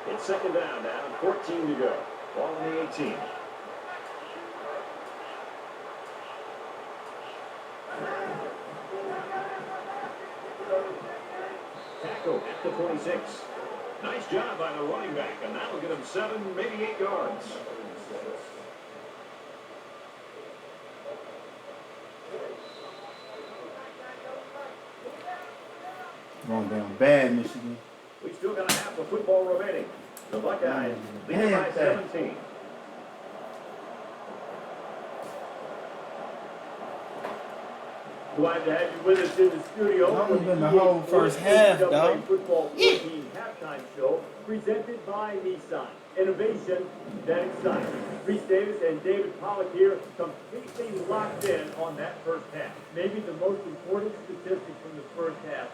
It's second down now, 14 to go. Ball on the 18. Tackle at the 26. Nice job by the running back, and that'll get him 7, maybe 8 yards. Going down bad, Michigan. We still got a half of football remaining. The Buckeyes lead by 17. Glad to have you with us in the studio. That was been the whole first half, dog. Football 14 halftime show presented by Nissan. Innovation that excites. Reese Davis and David Pollock here completely locked in on that first half. Maybe the most important statistic from the first half.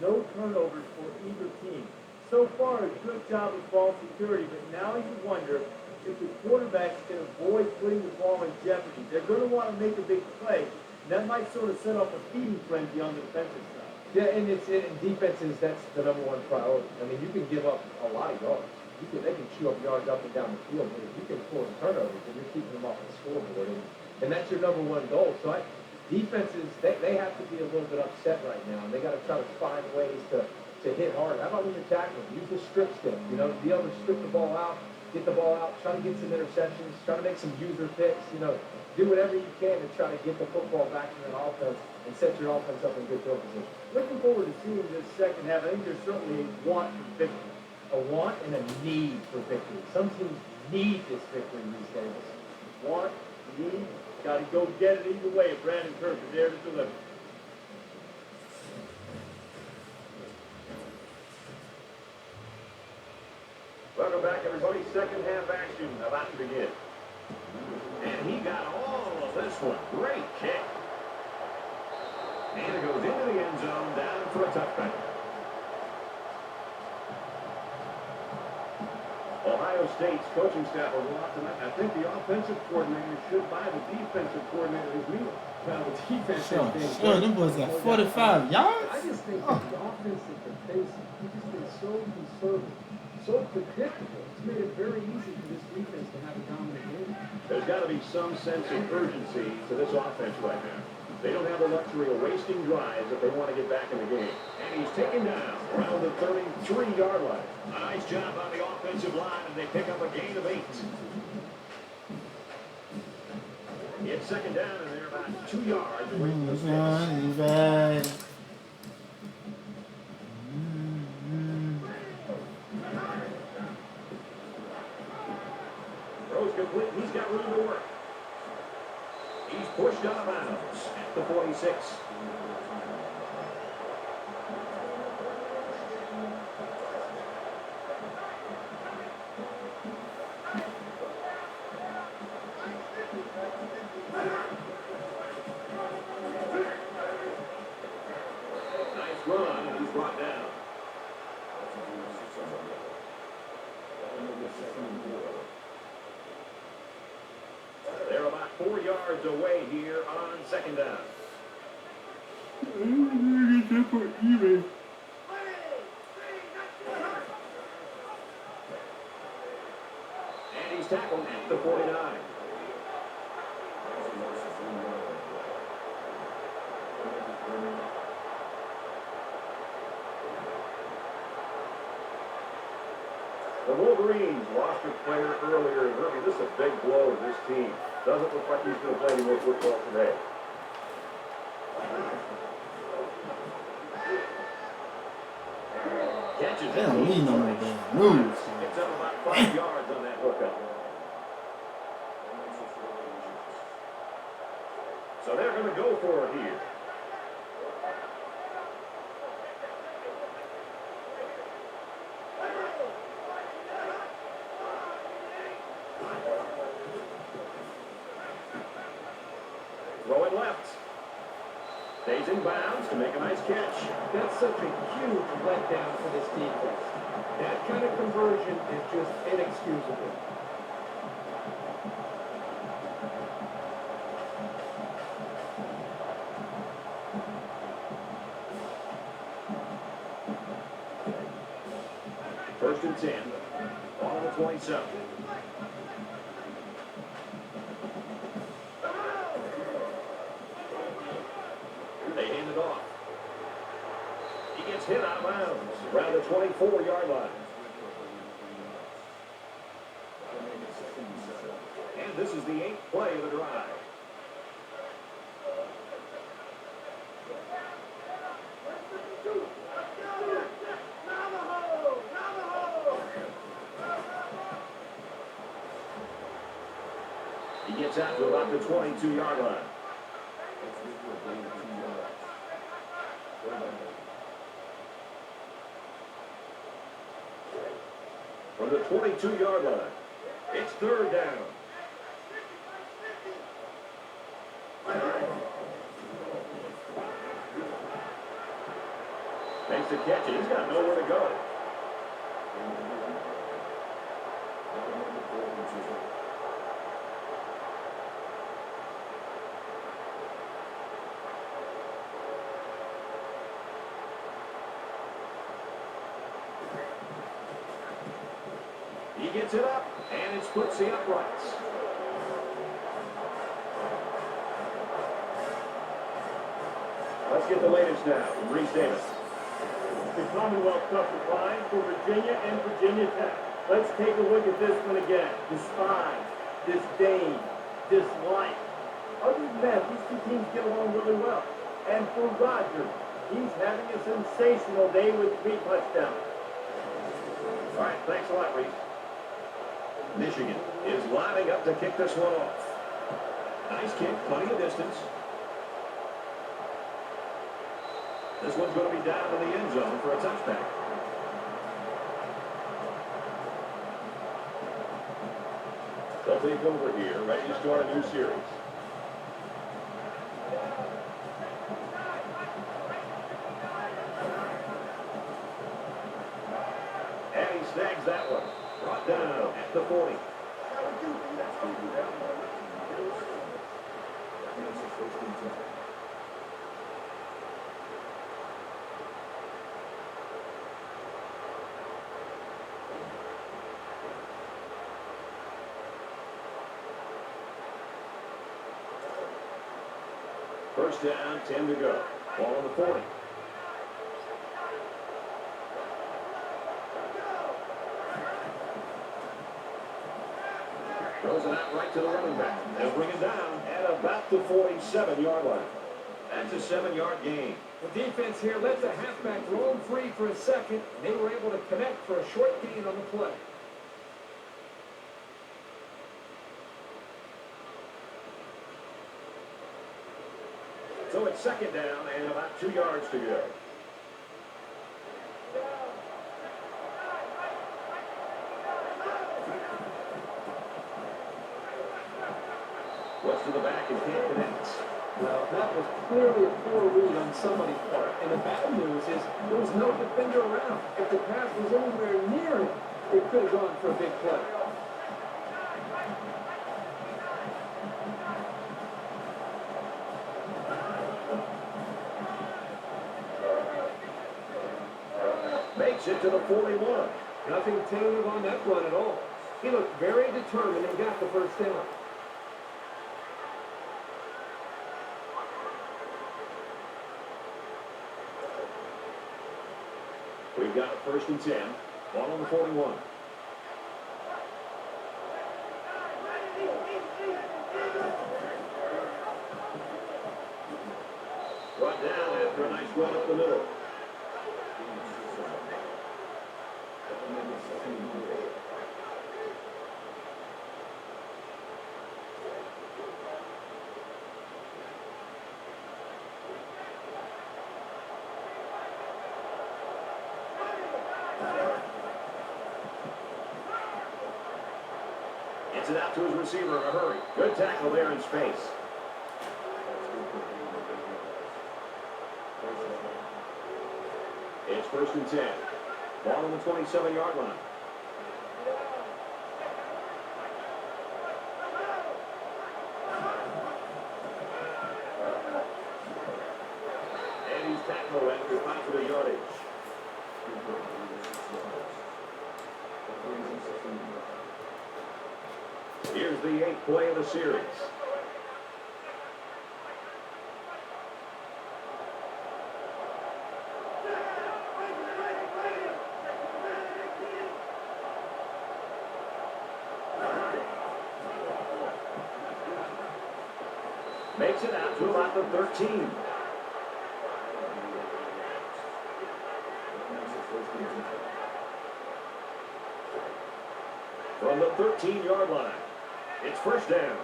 No turnovers for either team. So far, a good job of ball security, but now you wonder if the quarterbacks can avoid putting the ball in jeopardy. They're going to want to make a big play. That might sort of set off a feeding frenzy on the defensive side. Yeah, and it's in defenses, that's the number one priority. I mean, you can give up a lot of yards. They can chew up yards up and down the field, but if you can force turnovers, then you're keeping them off the scoreboard, and that's your number one goal. So defenses, they have to be a little bit upset right now, and they got to try to find ways to hit hard. How about when you're tackling? Use the strip stick. You know, be able to strip the ball out, get the ball out, try to get some interceptions, try to make some user picks. You know, do whatever you can to try to get the football back in an offense and set your offense up in good field position. Looking forward to seeing this second half. I think there's certainly a want for victory. A want and a need for victory. Some teams need this victory these days. Want, need, got to go get it either way. Brandon Kirk is there to deliver. Welcome back, everybody. Second half action about to begin. And he got all of this one. Great kick. And it goes into the end zone, down for a touchback. Ohio State's coaching staff will go out tonight. I think the offensive coordinator should buy the defensive coordinator his meal. Well, the defense Sure, has been them boys got 45 yards. I just think that the offense that they're facing, he's just been so conservative, so predictable. It's made it very easy for this defense to have a dominant game. There's got to be some sense of urgency to this offense right now. They don't have the luxury of wasting drives if they want to get back in the game. And he's taken down around the 33-yard line. A nice job on the offensive line, and they pick up a gain of 8. It's second down, and they're about 2 yards away from the sticks. Throws complete. He's got room to work. He's pushed out of bounds at the 46. Nice run, and he's brought down. They're about 4 yards away here on second down. And he's tackled at the 49. The Wolverines lost a player earlier. Really, this is a big blow to this team. Doesn't look like he's going to play any more football today. Catches They don't need no more damn moves. It's up about 5 yards on that hookup. So they're going to go for it here. Throwing left. Stays in bounds to make a nice catch. That's such a huge letdown for this defense. That kind of conversion is just inexcusable. First and 10. Ball on the 27. They hand it off. He gets hit out of bounds around the 24-yard line. And this is the 8th play of the drive. He gets out to about the 22-yard line. From the 22-yard line, it's third down. Makes the catch, and he's got nowhere to go. He gets it up, and it splits the uprights. Let's get the latest now from Reese Davis. The Commonwealth Cup decline for Virginia and Virginia Tech. Let's take a look at this one again. Despise, disdain, dislike. Other than that, these two teams get along really well. And for Rogers, he's having a sensational day with 3 touchdowns. All right, thanks a lot, Reese. Michigan is lining up to kick this one off. Nice kick, plenty of distance. This one's going to be down in the end zone for a touchback. They'll take over here, ready to start a new series. And he snags that one. Brought down at the 40. First down, 10 to go. Ball on the 40. Throws it out right to the running back. They'll bring it down at about the 47-yard line. That's a 7-yard gain. The defense here lets the halfback roam free for a second, and they were able to connect for a short gain on the play. So it's second down and about 2 yards to go. What's to the back and can't connect. Well, that was clearly a poor read on somebody's part. And the bad news is there was no defender around. If the pass was anywhere near him, it could have gone for a big play. Makes it to the 41. Nothing tentative on that run at all. He looked very determined and got the first down. We've got a first and 10. Ball on the 41. Brought down after a nice run up the middle. Gets it out to his receiver in a hurry. Good tackle there in space. It's first and 10. Ball on the 27-yard line. And he's tackled after 5 for the yardage. Here's the 8th play of the series. Makes it out to about the 13. From the 13-yard line, it's first down.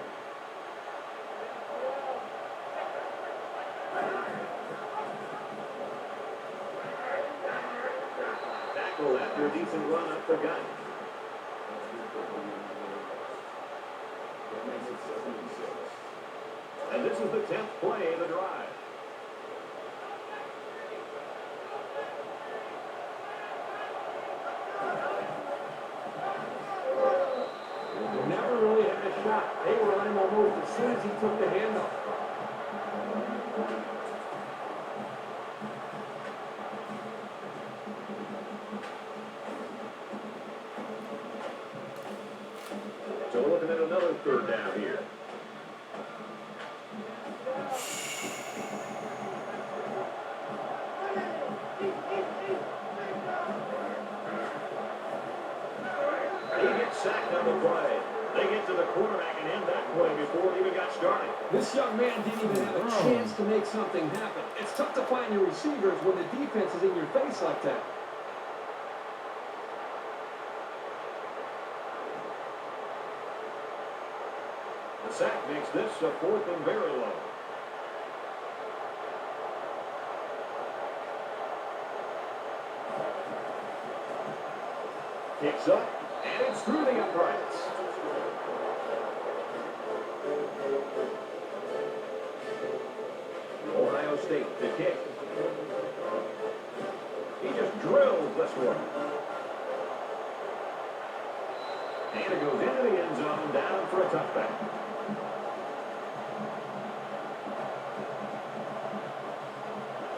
Tackle after a decent run up the gut. And this is the 10th play of the drive. Never really had a shot. They were on him almost as soon as he took the handoff. So we're looking at another third down here. He gets sacked on the play. They get to the quarterback and end that play before it even got started. This young man didn't even have a chance to make something happen. It's tough to find your receivers when the defense is in your face like that. The sack makes this a 4th and very low. Kicks up, and it's through the uprights. Ohio State, the kick. He just drills this one. And it goes into the end zone, down for a touchback.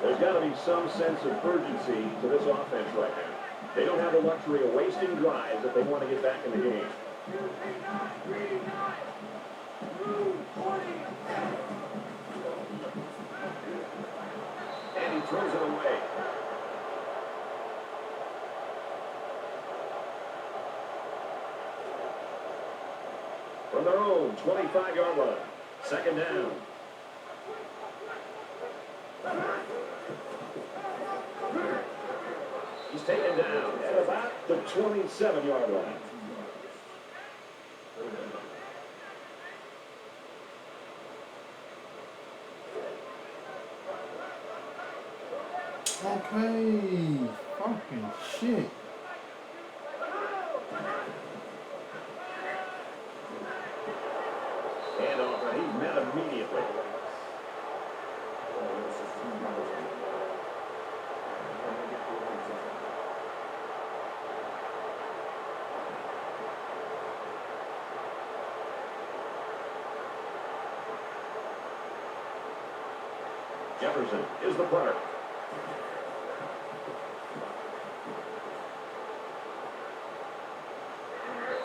There's got to be some sense of urgency to this offense right now. They don't have the luxury of wasting drives if they want to get back in the game. And he throws it away. From their own 25-yard line. Second down. He's taken down at about the 27-yard line. Okay. Fucking shit. Handoff, and he's met immediately. Jefferson is the punter.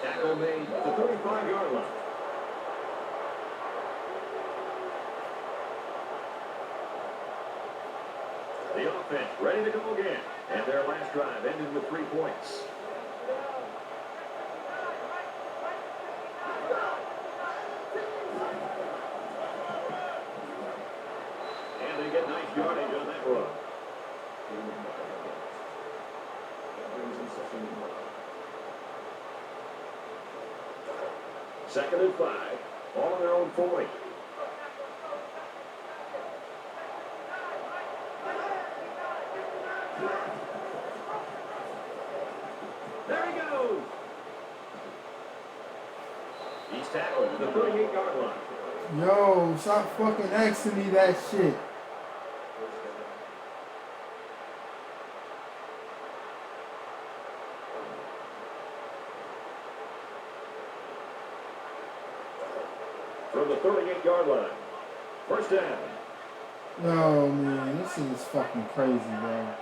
Tackle made at the 35-yard line. The offense ready to go again. And their last drive ended with 3 points. And they get nice yardage on that run. Second and 5. All on their own 40. There he goes. He's tackled at the 38-yard line. Yo, stop fucking asking me that shit. From the 38-yard line. First down. Yo, man, this is fucking crazy, bro.